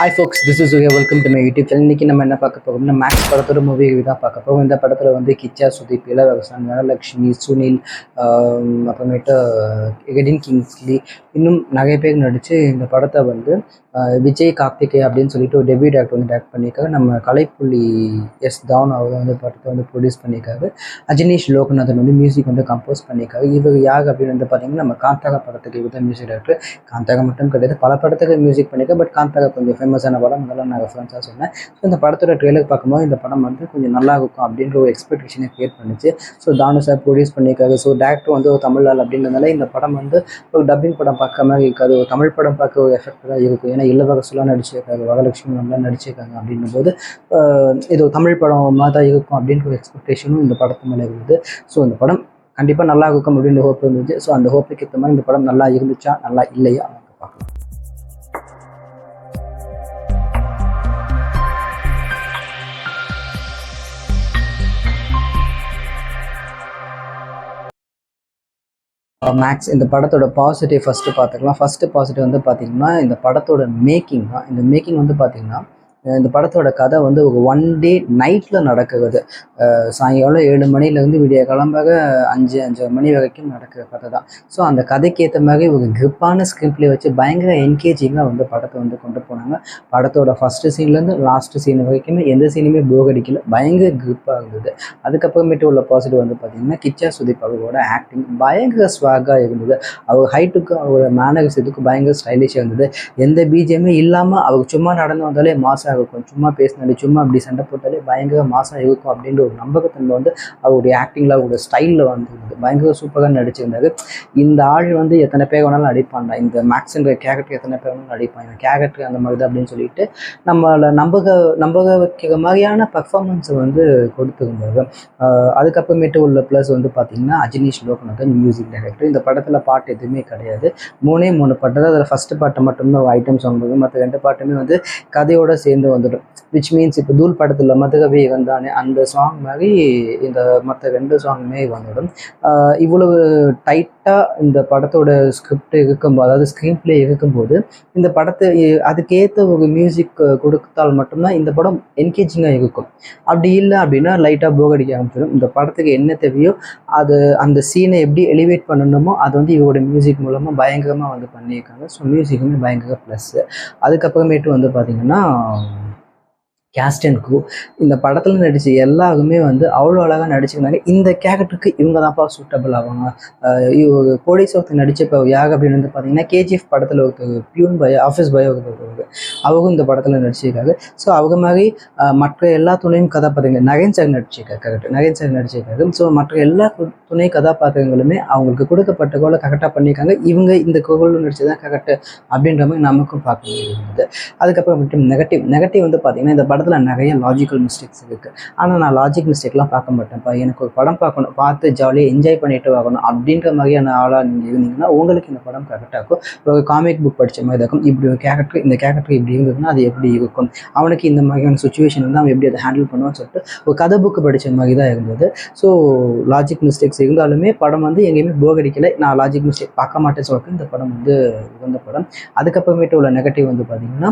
Hi forks, this is Surya. Welcome to my YouTube channel. இன்றைக்கி நம்ம என்ன பார்க்க போகிறோம்னா மேக்ஸ் படத்தோட மூவி தான் பார்க்க போகிறோம். இந்த படத்தில் வந்து கிச்சா, சுதீப், இளவரசன், தனலட்சுமி, சுனில், அப்புறமேட்டு எகடின் கிங்ஸ்லி, இன்னும் நிறைய பேர் நடித்து இந்த படத்தை வந்து விஜய் கார்த்திகே அப்படின்னு சொல்லிட்டு ஒரு டெபியூட் ஆக்டர் வந்து டேரக்ட் பண்ணியிருக்காரு. நம்ம கலைப்புள்ளி தாவன் அவர் வந்து படத்தை வந்து ப்ரொடியூஸ் பண்ணியிருக்காரு. அஜினேஷ் லோகநாதன் வந்து மியூசிக் வந்து கம்போஸ் பண்ணியிருக்காரு. இவர் யார் அப்படின்னு வந்து பார்த்தீங்கன்னா நம்ம காந்தாரா படத்துக்கு இவர் தான் மியூசிக் டேரக்டர். காந்தாரா மட்டும் கிடையாது, பல படத்துக்கு மியூசிக் பண்ணியிருக்காரு. பட் காந்தாரா கொஞ்சம் ஃபேமஸான படம், அதெல்லாம் நான் ரெஃபரன்ஸாக சொன்னேன். ஸோ இந்த படத்தோட ட்ரெய்லர் பார்க்கும்போது இந்த படம் வந்து கொஞ்சம் நல்லா இருக்கும் அப்படின்ற ஒரு எக்ஸ்பெக்டேஷனை கிரியேட் பண்ணிச்சு. ஸோ தானு சார் ப்ரொடியூஸ் பண்ணியிருக்காரு. ஸோ டேரக்டர் வந்து ஒரு தமிழ் ஆள் அப்படின்றதுனால இந்த படம் வந்து ஒரு டப்பிங் படம் பார்க்குற மாதிரி இருக்காது, ஒரு தமிழ் படம் பார்க்க ஒரு எஃபெக்ட் தான் இருக்கும். ஏன்னா இளவரசெல்லாம் நடிச்சிருக்காங்க, வரலட்சுமி நல்லா நடிச்சிருக்காங்க அப்படின்னும் போது இது ஒரு தமிழ் படம் மாதிரி தான் இருக்கும் அப்படின்ற ஒரு எக்ஸ்பெக்டேஷனும் இந்த படத்து மேலே இருந்தது. ஸோ இந்த படம் கண்டிப்பாக நல்லா இருக்கும் அப்படின்னு ஹோப் இருந்துச்சு. ஸோ அந்த ஹோப்புக்கு ஏற்ற மாதிரி இந்த படம் நல்லா இருந்துச்சா நல்லா இல்லையா பார்க்கலாம். மேக்ஸ் இந்த படத்தோட பாசிட்டிவ் ஃபஸ்ட்டு பார்த்துக்கலாம். ஃபஸ்ட்டு பாசிட்டிவ் வந்து பார்த்திங்கன்னா இந்த படத்தோட மேக்கிங் தான். இந்த மேக்கிங் வந்து பார்த்திங்கன்னா இந்த படத்தோட கதை வந்து ஒரு 1 டே நைட்டில் நடக்கிறது. சாயங்காலம் 7 மணிலேருந்து விடிய கிளம்புற 5 மணி வரைக்கும் நடக்கிற கதை தான். ஸோ அந்த கதைக்கு ஏற்ற மாதிரி ஒரு கிரிப்பான ஸ்கிரிப்ட்லேயே வச்சு பயங்கர என்கேஜிங்காக வந்து படத்தை வந்து கொண்டு போனாங்க. படத்தோட ஃபஸ்ட்டு சீன்லேருந்து லாஸ்ட்டு சீன் வரைக்குமே எந்த சீனுமே போர் அடிக்கல, பயங்கர கிரிப்பாக இருந்தது. அதுக்கப்புறமேட்டு உள்ள பாசிட்டிவ் வந்து பார்த்திங்கன்னா கிச்சா சுதீப் அவரோட ஆக்டிங் பயங்கர ஸ்வாகாக இருந்தது. அவர் ஹைட்டுக்கும் அவரோட மேனர்ஸ் இதுக்கும் பயங்கர ஸ்டைலிஷாக இருந்தது. எந்த பிஜிஎம்மே இல்லாமல் அவர் சும்மா நடந்து வந்தாலே மாசாக இருக்கும், சும்மா பேசினாலே சும்மா அப்படி சண்டை போட்டாலே பயங்கர மாசாக இருக்கும் அப்படின்ற ஒரு நம்பகத்தன்மை வந்து அவருடைய ஆக்டிங்கில் அவருடைய ஸ்டைலில் வந்து பயங்கர சூப்பராக நடிச்சிருந்தாரு. இந்த ஆள் வந்து எத்தனை பேர் வேணாலும் நடிப்பாங்க, இந்த மேக்ஸுங்கிற கேரக்டர் எத்தனை பேர் வேணாலும் நடிப்பாங்க, கேரக்டர் அந்த மாதிரி தான் அப்படின்னு சொல்லிட்டு நம்மளை நம்ப வைக்கிற மாதிரியான பர்ஃபார்மன்ஸை வந்து கொடுத்துருந்தாரு. அதுக்கப்புறமேட்டு உள்ள ப்ளஸ் வந்து பார்த்திங்கன்னா அஜினேஷ் லோகநாதன் மியூசிக் டைரக்டர். இந்த படத்தில் பாட்டு எதுவுமே கிடையாது, 3 பாட்டு தான். அதில் ஃபஸ்ட்டு பாட்டை மட்டும்தான் ஒரு ஐட்டம் சாங் வரும், மற்ற 2 பாட்டுமே வந்து கதையோடு சேர்ந்து வந்துடும். விச் மீன்ஸ் இப்போ தூள் படத்தில் மதுகவி இருந்தானே அந்த சாங் மாதிரி இந்த மற்ற 2 சாங்குமே வந்துடும். இவ்வளவு டைட்டாக இந்த படத்தோட ஸ்கிரிப்ட் இருக்கும்போது, அதாவது ஸ்க்ரீன் பிளே இருக்கும்போது இந்த படத்தை அதுக்கேற்ற ஒரு மியூசிக் கொடுத்தால் மட்டும்தான் இந்த படம் என்கேஜிங்காக இருக்கும். அப்படி இல்லை அப்படின்னா லைட்டாக போர் அடிக்க ஆரம்பிச்சிடும். இந்த படத்துக்கு என்ன தேவையோ அது அந்த சீனை எப்படி எலிவேட் பண்ணணுமோ அது வந்து இவரோட மியூசிக் மூலமாக பயங்கரமாக வந்து பண்ணியிருக்காங்க. ஸோ மியூசிக்குமே பயங்கர ப்ளஸ்ஸு. அதுக்கப்புறமேட்டு வந்து பார்த்திங்கன்னா கேஸ்ட் அண்ட் க்ரூ இந்த படத்தில் நடித்த எல்லாருமே வந்து அவ்வளோ அழகாக நடிச்சிருந்தாங்க. இந்த கேரக்டருக்கு இவங்க தான்ப்பா சூட்டபிள் ஆவாங்க. போலீஸ் ஒருத்தர் நடிச்சப்போ யார் அப்படின்னு வந்து பார்த்தீங்கன்னா கேஜிஎஃப் படத்தில் ஒருத்தர் பியூன் பய ஆஃபீஸ் பய ஒருத்தர் அவரும் இந்த படத்தில் நடிச்சிருக்காரு. ஸோ அவங்க மாதிரி மற்ற எல்லா துணையும் கதாபாத்திரங்கள் நகேன் சார் நடிச்சிருக்காரு, கரெக்ட் நகேன் சார் நடிச்சிருக்காரு. ஸோ மற்ற எல்லா துணை கதாபாத்திரங்களுமே அவங்களுக்கு கொடுக்கப்பட்ட கோலை கரெக்டாக பண்ணியிருக்காங்க. இவங்க இந்த கோவில் நடிச்சது தான் கரெக்டு அப்படின்ற மாதிரி நமக்கும் பார்க்க முடியுது. அதுக்கப்புறம் மட்டும் நெகட்டிவ் வந்து பார்த்திங்கன்னா இந்த படத்தில் நிறைய லாஜிக்கல் மிஸ்டேக்ஸ் இருக்குது. ஆனால் நான் லாஜிக் மிஸ்டேக்லாம் பார்க்க மாட்டேன்ப்பா, எனக்கு ஒரு படம் பார்க்கணும், பார்த்து ஜாலியாக என்ஜாய் பண்ணிட்டு வரணும் அப்படின்ற மாதிரியான ஆளாக நீங்கள் இருந்தீங்கன்னா உங்களுக்கு இந்த படம் கரெக்டாக இருக்கும். ஒரு காமிக் புக் படித்த மாதிரி இருக்கும். இப்படி ஒரு கேரக்டர், இந்த கேரக்டர் இப்படி இருந்ததுன்னா அது எப்படி இருக்கும், அவனுக்கு இந்த மாதிரியான சுச்சுவேஷன் வந்து அவன் எப்படி அதை ஹேண்டில் பண்ணுவான்னு சொல்லிட்டு ஒரு கதை புக்கு படித்த மாதிரி தான் இருந்தது. ஸோ லாஜிக் மிஸ்டேக்ஸ் இருந்தாலுமே படம் வந்து எங்கேயுமே போர் அடிக்கலை. நான் லாஜிக் மிஸ்டேக் பார்க்க மாட்டேன்னு சொல்லிட்டு இந்த படம் வந்து உகந்த படம். அதுக்கப்புறமேட்டு உள்ள நெகட்டிவ் வந்து பார்த்திங்கன்னா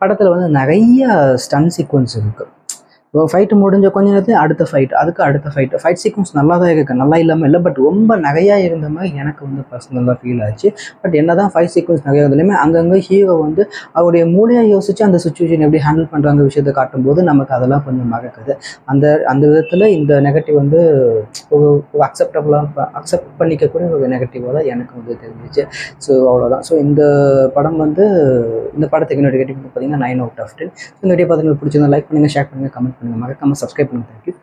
படத்தில் வந்து நிறைய ஸ்டன் சீக்வன்ஸ் இருக்குது. ஃபைட்டு முடிஞ்ச கொஞ்ச நேரத்தில் அடுத்த ஃபைட், அதுக்கு அடுத்த ஃபைட் சீக்வன்ஸ் நல்லா தான் இருக்குது, நல்லா இல்லாமல் இல்லை. பட் ரொம்ப நிறையா இருந்த மாதிரி எனக்கு வந்து பர்சனலாக ஃபீல் ஆச்சு. பட் என்ன தான் ஃபைட் சீக்வன்ஸ் நிறையா இருந்தாலுமே அங்கங்கே ஹீரோ வந்து அவருடைய மூளையாக யோசித்து அந்த சுச்சுவேஷன் எப்படி ஹேண்டில் பண்ணுறாங்க விஷயத்தை காட்டும்போது நமக்கு அதெல்லாம் கொஞ்சம் மறக்குது. அந்த விதத்தில் இந்த நெகட்டிவ் வந்து ஒரு அக்செப்ட் பண்ணிக்கக்கூடிய ஒரு நெகட்டிவாக தான் எனக்கு வந்து தெரிஞ்சிச்சு. ஸோ அவ்வளோதான். ஸோ இந்த படத்துக்கு என்னோட நெகட்டிவ் வந்து பார்த்திங்கன்னா 9 out of 10. இந்த வீடியோ பார்த்து பிடிச்சிருந்தா லைக் பண்ணுங்கள், ஷேர் பண்ணுங்கள், கமெண்ட் பண்ணுங்கள், மறக்காமல் சப்ஸ்கிரைப் பண்ணுங்கள். தேங்க்யூ.